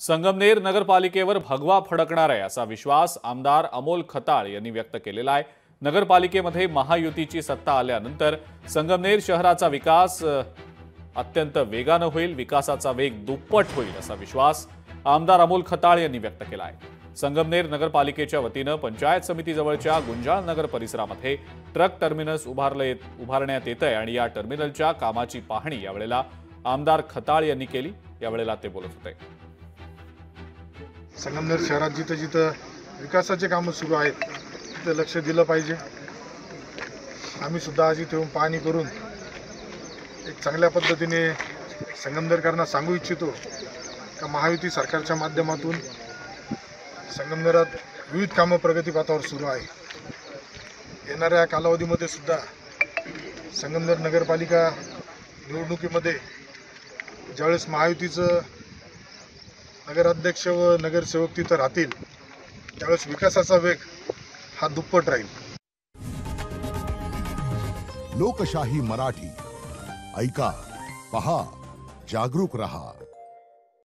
संगमनेर नगरपालिकेवर भगवा फडकणार आहे असा विश्वास आमदार अमोल खताळ यांनी व्यक्त केलेला आहे। नगरपालिकेमध्ये महायुतीची सत्ता आल्यानंतर संगमनेर शहराचा विकास अत्यंत वेगाने होईल, विकासाचा वेग दुप्पट होईल असा विश्वास आमदार अमोल खताळ यांनी व्यक्त केला आहे। संगमनेर नगरपालिकेच्या वतीने पंचायत समितीजवळच्या गुंजाळ नगर परिसरामध्ये ट्रक टर्मिनस उभारण्यात येत आहे आणि या टर्मिनलच्या कामाची पाहणी यावेळेला आमदार खताळ यांनी केली। यावेळेला ते बोलत होते। संगमनेर शहरात जिथे जिथे विकासाचे कामं सुरू आहेत तिथे लक्ष दिलं पाहिजे। आम्ही सुद्धा आज इथे येऊन पाहणी करून एक चांगल्या पद्धतीने संगमनेरकरांना सांगू इच्छितो का महायुती सरकारच्या माध्यमातून संगमनेरात विविध कामं प्रगतीपथावर सुरू आहे। येणाऱ्या कालावधीमध्ये सुद्धा संगमनेर नगरपालिका निवडणुकीमध्ये ज्यावेळेस महायुतीचं नगराध्यक्ष व नगरसेवक तिथं राहतील त्यावेळेस विकासाचा वेग हा दुप्पट राहील। लोकशाही मराठी ऐका, पहा, जागरूक रहा।